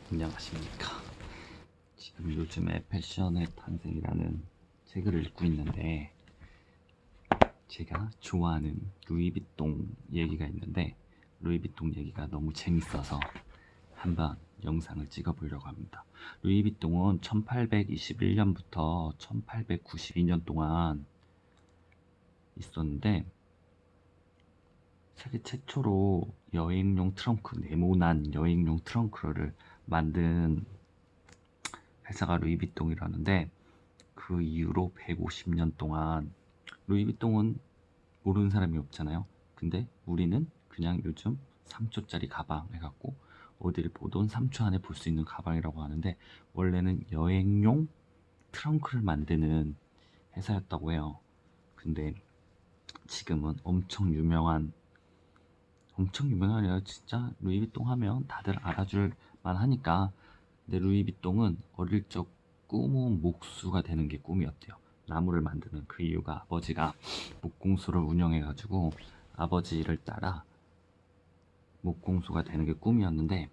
안녕하십니까. 지금 요즘에 패션의 탄생이라는 책을 읽고 있는데, 제가 좋아하는 루이비통 얘기가 있는데, 루이비통 얘기가 너무 재밌어서 한번 영상을 찍어 보려고 합니다. 루이비통은 1821년부터 1892년 동안 있었는데, 세계 최초로 여행용 트렁크, 네모난 여행용 트렁크를 만든 회사가 루이비통이라는데, 그 이후로 150년 동안, 루이비통은 모르는 사람이 없잖아요. 근데 우리는 그냥 요즘 3초짜리 가방 해갖고 어디를 보던 3초 안에 볼 수 있는 가방이라고 하는데, 원래는 여행용 트렁크를 만드는 회사였다고 해요. 근데 지금은 엄청 유명한 아니라 진짜 루이비통 하면 다들 알아줄 만하니까. 근데 루이비통은 어릴 적 꿈은 목수가 되는 게 꿈이었대요. 나무를 만드는. 그 이유가 아버지가 목공소를 운영해가지고 아버지를 따라 목공소가 되는 게 꿈이었는데,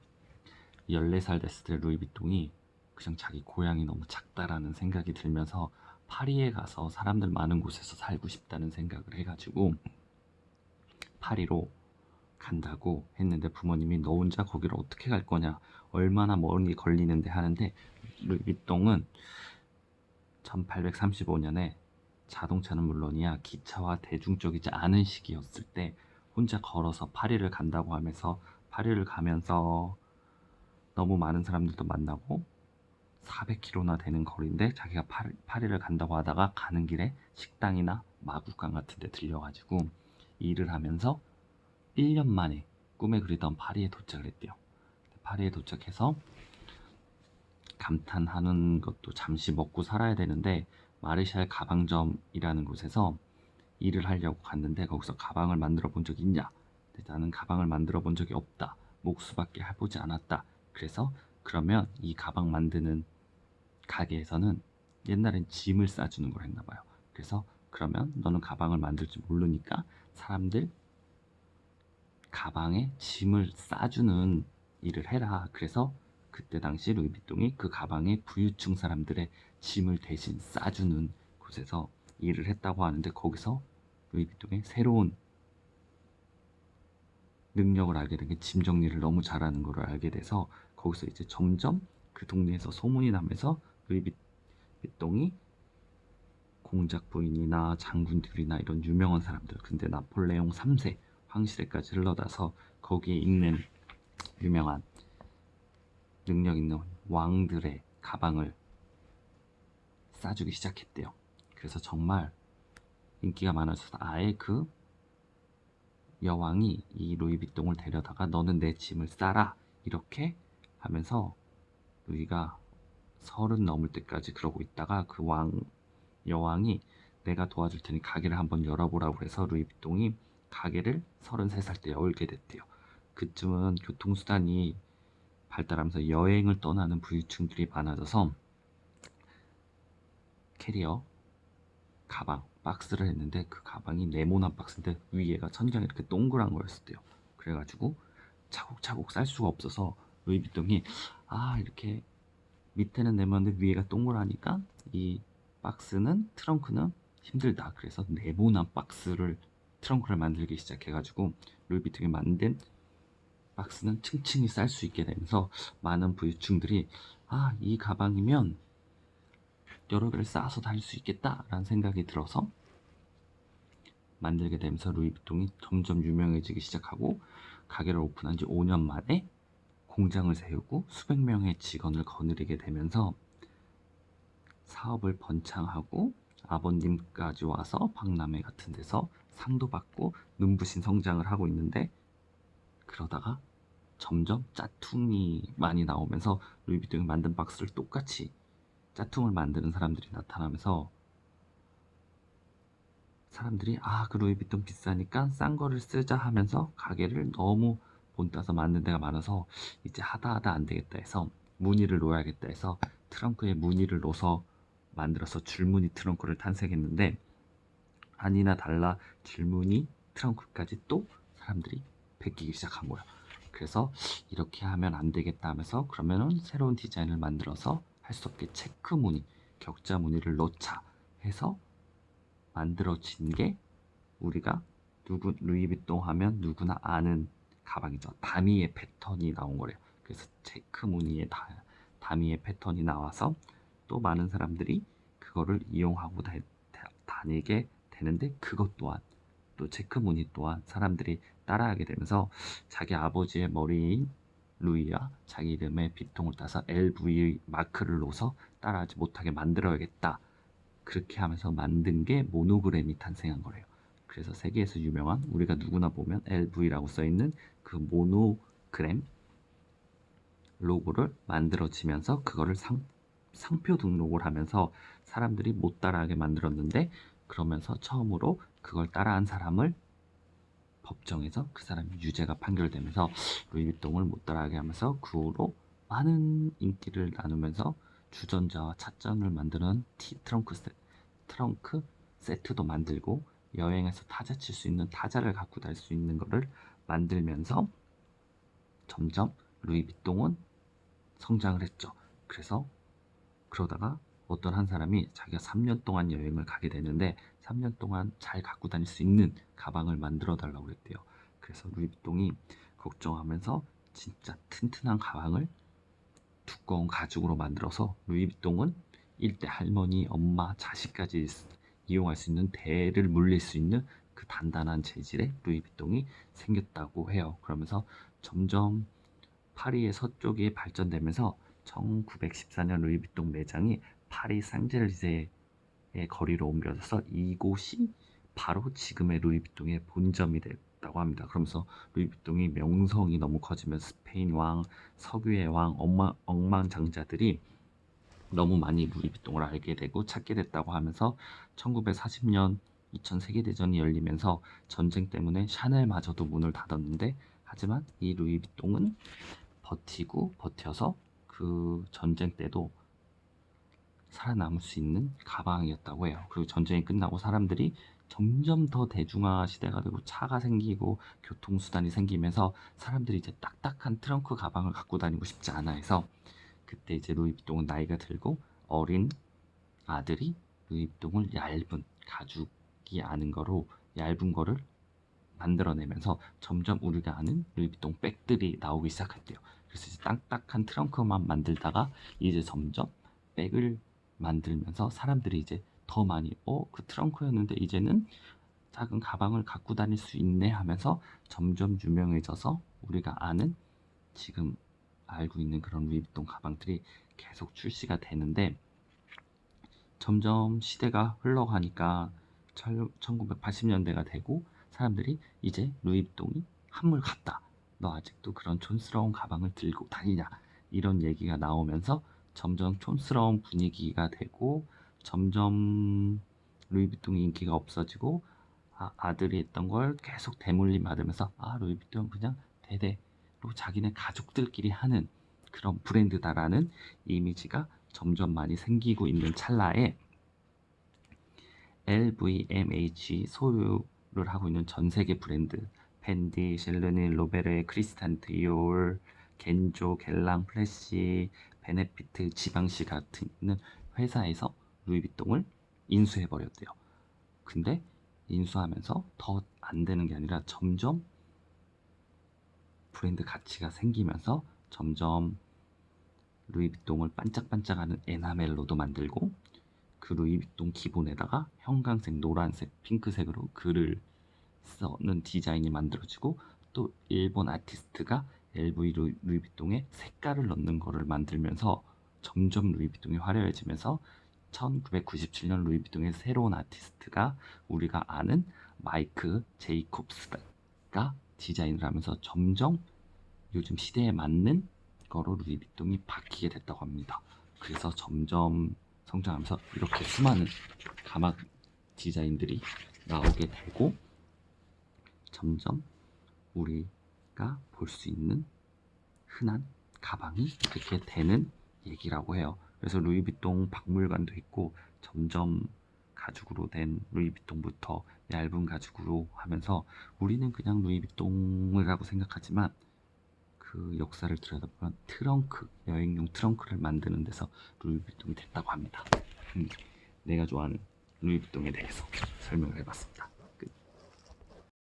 14살 됐을 때 루이비통이 그냥 자기 고향이 너무 작다라는 생각이 들면서 파리에 가서 사람들 많은 곳에서 살고 싶다는 생각을 해가지고 파리로 간다고 했는데, 부모님이 너 혼자 거기를 어떻게 갈 거냐, 얼마나 멀리 걸리는데 하는데, 루이비통은 1835년에 자동차는 물론이야 기차와 대중적이지 않은 시기였을 때 혼자 걸어서 파리를 간다고 하면서, 파리를 가면서 너무 많은 사람들도 만나고 400km나 되는 거리인데 자기가 파리를 간다고 하다가 가는 길에 식당이나 마구간 같은 데 들려가지고 일을 하면서 1년 만에 꿈에 그리던 파리에 도착을 했대요. 파리에 도착해서 감탄하는 것도 잠시 먹고 살아야 되는데, 마르샬 가방점이라는 곳에서 일을 하려고 갔는데, 거기서 가방을 만들어 본 적이 있냐? 근데 나는 가방을 만들어 본 적이 없다. 목수밖에 해보지 않았다. 그래서 그러면 이 가방 만드는 가게에서는 옛날엔 짐을 싸주는 걸 했나 봐요. 그래서 그러면 너는 가방을 만들 줄 모르니까 사람들 가방에 짐을 싸주는 일을 해라. 그래서 그때 당시 루이비통이 그 가방에 부유층 사람들의 짐을 대신 싸주는 곳에서 일을 했다고 하는데, 거기서 루이비통의 새로운 능력을 알게 된 게, 짐 정리를 너무 잘하는 걸 알게 돼서 거기서 이제 점점 그 동네에서 소문이 나면서 루이비통이 공작 부인이나 장군들이나 이런 유명한 사람들, 근데 나폴레옹 3세 황실에까지 흘러다서 거기에 있는 유명한 능력 있는 왕들의 가방을 싸주기 시작했대요. 그래서 정말 인기가 많아져서 아예 그 여왕이 이 루이비통을 데려다가 너는 내 짐을 싸라 이렇게 하면서, 루이가 30 넘을 때까지 그러고 있다가 그 여왕이 내가 도와줄 테니 가게를 한번 열어보라고 해서 루이비통이 가게를 33살 때 열게 됐대요. 그쯤은 교통수단이 발달하면서 여행을 떠나는 부유층들이 많아져서 캐리어, 가방, 박스를 했는데, 그 가방이 네모난 박스인데 위에가 천장이 이렇게 동그란 거였대요. 그래가지고 차곡차곡 쌀 수가 없어서 루이비통이 이렇게 밑에는 네모난데 위에가 동그라니까 이 박스는, 트렁크는 힘들다. 그래서 네모난 트렁크를 만들기 시작해가지고 루이비통이 만든 박스는 층층이 쌀 수 있게 되면서 많은 부유층들이 이 가방이면 여러 개를 쌓아서 다닐 수 있겠다라는 생각이 들어서 만들게 되면서 루이비통이 점점 유명해지기 시작하고, 가게를 오픈한 지 5년 만에 공장을 세우고 수백 명의 직원을 거느리게 되면서 사업을 번창하고 아버님까지 와서 박람회 같은 데서 상도 받고 눈부신 성장을 하고 있는데, 그러다가 점점 짜퉁이 많이 나오면서 루이비통이 만든 박스를 똑같이 짜퉁을 만드는 사람들이 나타나면서, 사람들이 그 루이비통 비싸니까 싼 거를 쓰자 하면서 가게를 너무 본따서 만든 데가 많아서 이제 하다 안 되겠다 해서 무늬를 놓아야겠다 해서 트렁크에 무늬를 놓아서 만들어서 줄무늬 트렁크를 탄생했는데, 아니나 달라 줄무늬 트렁크까지 또 사람들이 베끼기 시작한 거야. 그래서 이렇게 하면 안 되겠다 하면서 그러면은 새로운 디자인을 만들어서 할 수 없게 체크 무늬, 격자 무늬를 넣자 해서 만들어진 게 우리가 루이비통 하면 누구나 아는 가방이죠. 다미의 패턴이 나온 거래요. 그래서 체크 무늬의 다미의 패턴이 나와서 또 많은 사람들이 그거를 이용하고 다니게 되는데, 그것 또한 또 체크 무늬 또한 사람들이 따라하게 되면서 자기 아버지의 머리인 루이와 자기 이름의 비통을 따서 LV 마크를 넣어서 따라하지 못하게 만들어야겠다. 그렇게 하면서 만든 게 모노그램이 탄생한 거래요. 그래서 세계에서 유명한, 우리가 누구나 보면 LV라고 써있는 그 모노그램 로고를 만들어지면서 그거를 상표 등록을 하면서 사람들이 못 따라하게 만들었는데, 그러면서 처음으로 그걸 따라한 사람을 법정에서 그 사람이 유죄가 판결되면서 루이비통을 못 따라하게 하면서 그 후로 많은 인기를 나누면서 주전자와 찻잔을 만드는 트렁크 세트도 만들고, 여행에서 타자 칠 수 있는 타자를 갖고 다닐 수 있는 거를 만들면서 점점 루이비통은 성장을 했죠. 그래서 그러다가 어떤 한 사람이 자기가 3년 동안 여행을 가게 되는데 3년 동안 잘 갖고 다닐 수 있는 가방을 만들어 달라고 그랬대요. 그래서 루이비통이 걱정하면서 진짜 튼튼한 가방을 두꺼운 가죽으로 만들어서, 루이비통은 일대 할머니, 엄마, 자식까지 이용할 수 있는, 대를 물릴 수 있는 그 단단한 재질의 루이비통이 생겼다고 해요. 그러면서 점점 파리의 서쪽이 발전되면서 1914년 루이비통 매장이 파리 상젤리제의 거리로 옮겨져서 이곳이 바로 지금의 루이비통의 본점이 됐다고 합니다. 그러면서 루이비통이 명성이 너무 커지면서 스페인 왕, 석유의 왕, 억만장자들이 너무 많이 루이비통을 알게 되고 찾게 됐다고 하면서 1940년 2차 세계대전이 열리면서 전쟁 때문에 샤넬마저도 문을 닫았는데, 하지만 이 루이비통은 버텨서 그 전쟁 때도 살아남을 수 있는 가방이었다고 해요. 그리고 전쟁이 끝나고 사람들이 점점 더 대중화 시대가 되고 차가 생기고 교통수단이 생기면서 사람들이 이제 딱딱한 트렁크 가방을 갖고 다니고 싶지 않아 해서, 그때 이제 루이비통은 나이가 들고 어린 아들이 루이비통을 얇은 가죽이 아는 거로 얇은 거를 만들어내면서 점점 우리가 아는 루이비통 백들이 나오기 시작했대요. 그래서 이제 딱딱한 트렁크만 만들다가 이제 점점 백을 만들면서 사람들이 이제 더 많이 그 트렁크였는데 이제는 작은 가방을 갖고 다닐 수 있네 하면서 점점 유명해져서 우리가 아는, 지금 알고 있는 그런 루이비통 가방들이 계속 출시가 되는데, 점점 시대가 흘러가니까 1980년대가 되고 사람들이 이제 루이비통이 한물 같다, 너 아직도 그런 촌스러운 가방을 들고 다니냐, 이런 얘기가 나오면서 점점 촌스러운 분위기가 되고, 점점 루이비통이 인기가 없어지고, 아들이 했던 걸 계속 대물림 받으면서 루이비통은 그냥 대대로 자기네 가족들끼리 하는 그런 브랜드다라는 이미지가 점점 많이 생기고 있는 찰나에, LVMH 소유를 하고 있는 전 세계 브랜드 펜디, 셸르니, 로베르, 크리스탄 디올, 겐조, 갤랑, 플래시, 베네피트, 지방시 같은 있는 회사에서 루이비통을 인수해 버렸대요. 근데 인수하면서 더 안 되는 게 아니라 점점 브랜드 가치가 생기면서 점점 루이비통을 반짝반짝하는 에나멜로도 만들고, 그 루이비통 기본에다가 형광색, 노란색, 핑크색으로 글을 써는 디자인이 만들어지고, 또 일본 아티스트가 루이비통에 색깔을 넣는 거를 만들면서 점점 루이비통이 화려해지면서 1997년 루이비통의 새로운 아티스트가 우리가 아는 마이크 제이콥스가 디자인을 하면서 점점 요즘 시대에 맞는 거로 루이비통이 바뀌게 됐다고 합니다. 그래서 점점 성장하면서 이렇게 수많은 가막 디자인들이 나오게 되고, 점점 우리가 볼 수 있는 흔한 가방이 이렇게 되는 얘기라고 해요. 그래서 루이비통 박물관도 있고, 점점 가죽으로 된 루이비통부터 얇은 가죽으로 하면서 우리는 그냥 루이비통을 라고 생각하지만 그 역사를 들여다보면 트렁크, 여행용 트렁크를 만드는 데서 루이비통이 됐다고 합니다. 내가 좋아하는 루이비통에 대해서 설명을 해봤습니다.